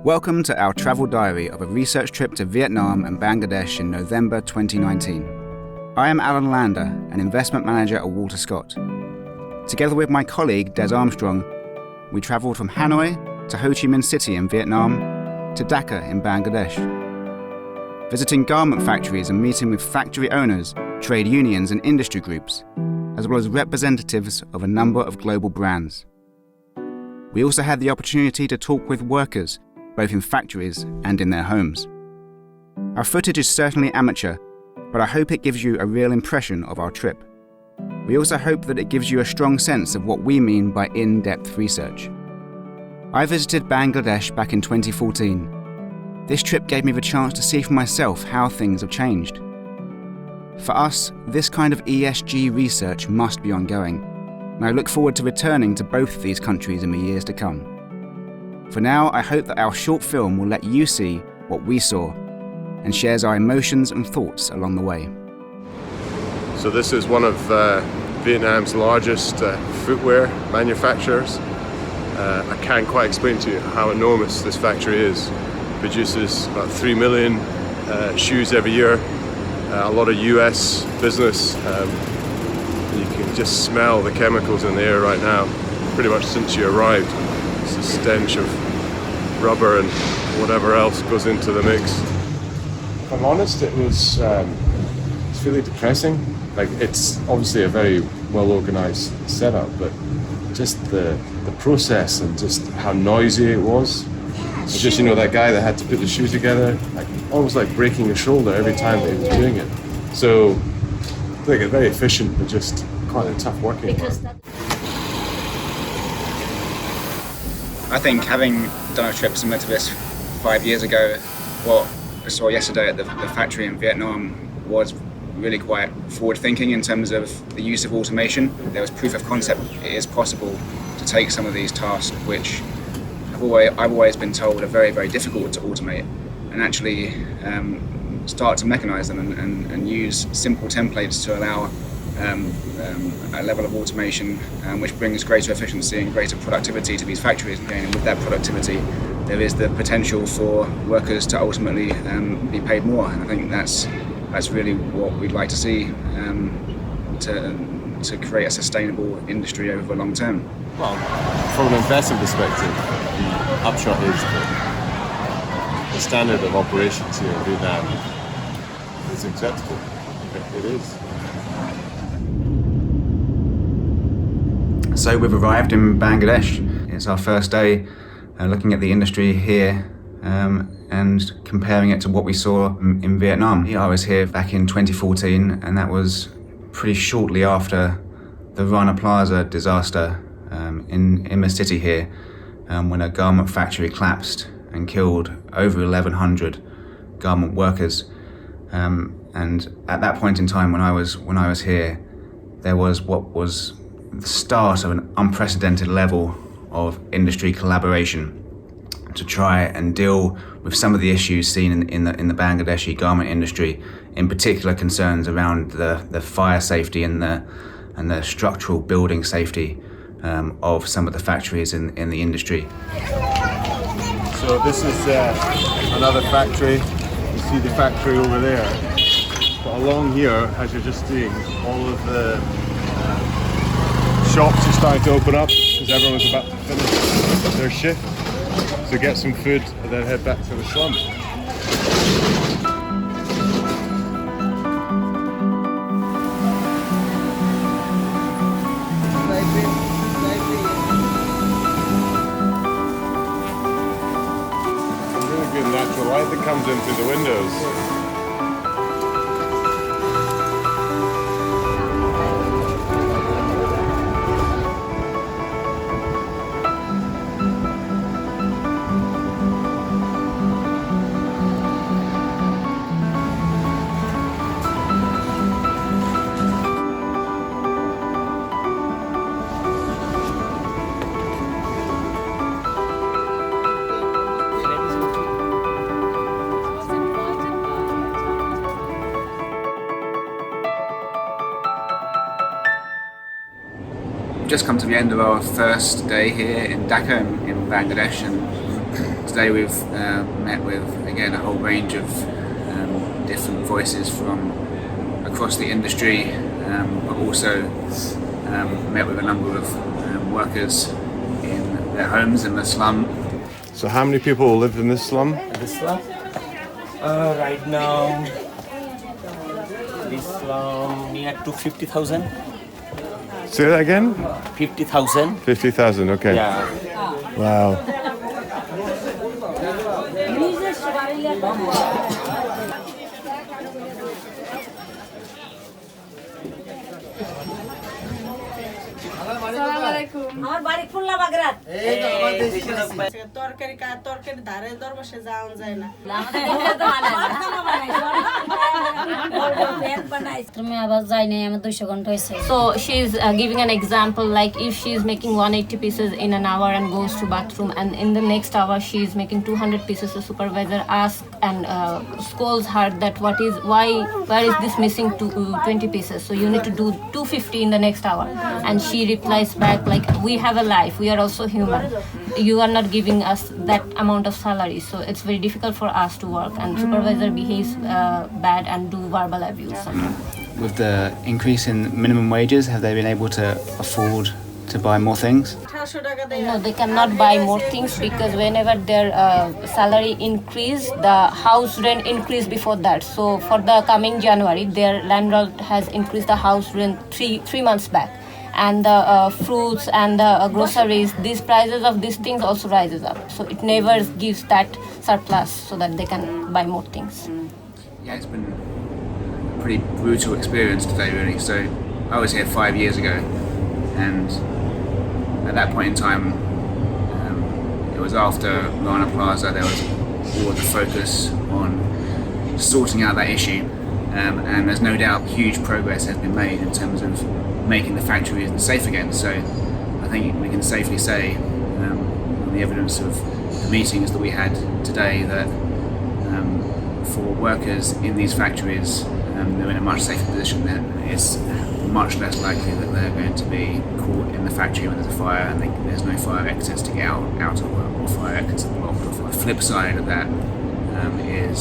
Welcome to our travel diary of a research trip to Vietnam and Bangladesh in November 2019. I am Alan Lander, an investment manager at Walter Scott. Together with my colleague Des Armstrong, we travelled from Hanoi to Ho Chi Minh City in Vietnam to Dhaka in Bangladesh. Visiting garment factories and meeting with factory owners, trade unions and industry groups, as well as representatives of a number of global brands. We also had the opportunity to talk with workers, both in factories and in their homes. Our footage is certainly amateur, but I hope it gives you a real impression of our trip. We also hope that it gives you a strong sense of what we mean by in-depth research. I visited Bangladesh back in 2014. This trip gave me the chance to see for myself how things have changed. For us, this kind of ESG research must be ongoing, and I look forward to returning to both of these countries in the years to come. For now, I hope that our short film will let you see what we saw and shares our emotions and thoughts along the way. So this is one of Vietnam's largest footwear manufacturers. I can't quite explain to you how enormous this factory is. It produces about 3 million shoes every year. A lot of US business. You can just smell the chemicals in the air right now, pretty much since you arrived. It's a stench of rubber and whatever else goes into the mix. If I'm honest, it's really depressing. Like, it's obviously a very well organised setup, but just the process and just how noisy it was. It's just, that guy that had to put the shoe together, like almost like breaking a shoulder every time that he was doing it. So I think it's very efficient, but just quite a tough working environment. I think having done a trip similar to this 5 years ago, what I saw yesterday at the factory in Vietnam was really quite forward-thinking in terms of the use of automation. There was proof of concept it is possible to take some of these tasks which I've always been told are very, very difficult to automate, and actually start to mechanise them and use simple templates to allow a level of automation which brings greater efficiency and greater productivity to these factories. And with that productivity, there is the potential for workers to ultimately be paid more. And I think that's really what we'd like to see to create a sustainable industry over the long term. Well, from an investment perspective, the upshot is that the standard of operations here in Vietnam is acceptable. It is. So we've arrived in Bangladesh. It's our first day looking at the industry here and comparing it to what we saw in Vietnam. I was here back in 2014, and that was pretty shortly after the Rana Plaza disaster in the city here, when a garment factory collapsed and killed over 1,100 garment workers. And at that point in time, when I was here, there was what was the start of an unprecedented level of industry collaboration to try and deal with some of the issues seen in the Bangladeshi garment industry, in particular concerns around the fire safety and the structural building safety of some of the factories in the industry. So this is another factory. You see the factory over there. But along here, as you're just seeing, all of the shops are starting to open up because everyone's about to finish their shift. So get some food and then head back to the slum. Some really good natural light that comes in through the windows. We've just come to the end of our first day here in Dhaka in Bangladesh, and Today we've met with, again, a whole range of different voices from across the industry, but also met with a number of workers in their homes in the slum. So how many people live in this slum? This slum? Right now, this slum near to 50,000. Say that again? 50,000. 50,000, okay. Yeah. Wow. আমার বাড়ি খুলনা বাগরাত তরকারি ধারে দরবাসে যাওয়া যায় না তুমি আবার যাই নাই আমার 200 ঘন্টা হয়েছে So she's giving an example, like if she's making 180 pieces in an hour and goes to bathroom, and in the next hour she's making 200 pieces, the supervisor asks and scolds her that where is this missing to 20 pieces, so you need to do 250 in the next hour. And she replies back like, we have a life, we are also human, you are not giving us that amount of salary, so it's very difficult for us to work. And supervisor behaves bad and do verbal abuse. With the increase in minimum wages, have they been able to afford to buy more things? 1800 টাকা দেয় No, they cannot buy more things because whenever their salary increase, the house rent increase before that. So for the coming January, their landlord has increased the house rent three months back. And the fruits and the groceries, these prices of these things also rises up. So it never gives that surplus so that they can buy more things. Yeah, it's been a pretty brutal experience today, really. So I was here 5 years ago, and at that point in time, it was after Rana Plaza. There was all the focus on sorting out that issue, and there's no doubt huge progress has been made in terms of making the factories safe again. So I think we can safely say, on the evidence of the meetings that we had today, that for workers in these factories, they're in a much safer position. Then it's much less likely that they're going to be caught in the factory when there's a fire and there's no fire exits to get out of work, or fire exits are blocked off. The flip side of that is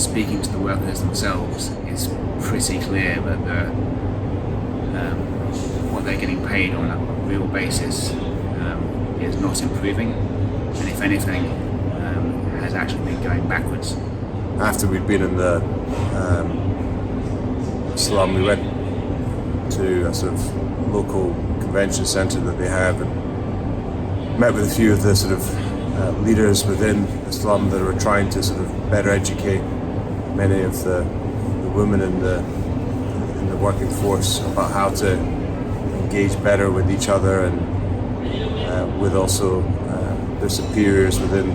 speaking to the workers themselves. It's pretty clear that what they're getting paid on a real basis is not improving, and if anything, has actually been going backwards. After we'd been in the slum, we went to a sort of local convention centre that they have and met with a few of the sort of leaders within the slum that were trying to sort of better educate many of the women in the working force about how to engage better with each other and with also their superiors within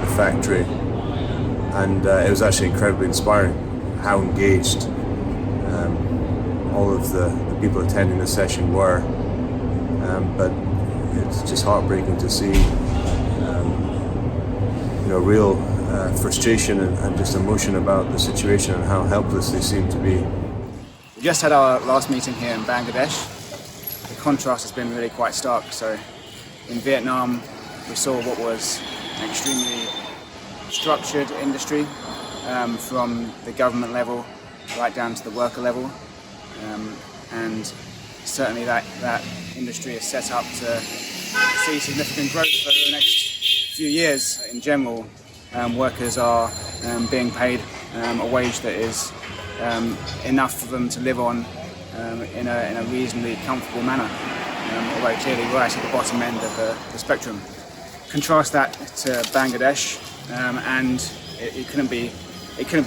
the factory. And it was actually incredibly inspiring how engaged all of the people attending the session were. But it's just heartbreaking to see real frustration and just emotion about the situation and how helpless they seem to be. We just had our last meeting here in Bangladesh. The contrast has been really quite stark. So in Vietnam, we saw what was an extremely structured industry, from the government level right down to the worker level, and certainly that industry is set up to see significant growth over the next few years. In general, workers are being paid a wage that is enough for them to live on in a reasonably comfortable manner, although clearly right at the bottom end of the spectrum. Contrast that to Bangladesh, and it couldn't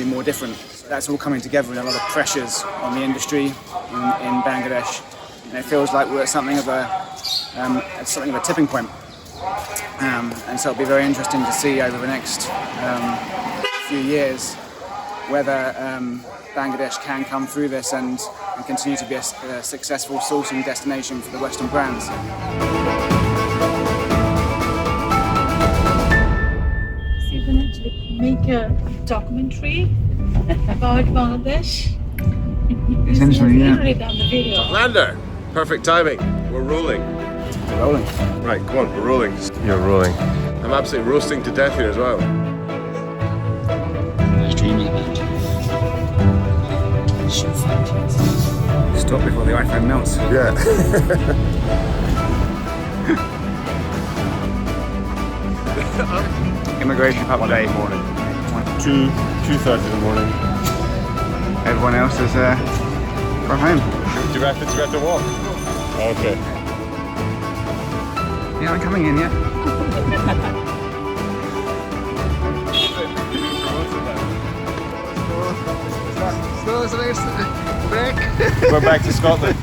be more different. That's all coming together with a lot of pressures on the industry in Bangladesh, and it feels like we're at something of a tipping point. And so it'll be very interesting to see over the next few years whether Bangladesh can come through this and continue to be a successful sourcing destination for the Western brands. So you're going to actually make a documentary about Bangladesh? Essentially, yeah. Literally done the video. Lander, perfect timing. We're rolling. Rolling. Right, come on, we're rolling. You're rolling. I'm absolutely roasting to death here as well. I was dreaming about you. Shoot factories. Stop before the iPhone melts. Yeah. Immigration update. morning. 2:30 in the morning. Everyone else has gone home. Do you have to walk? Okay. Yeah, I'm coming in yet. We're back to Scotland.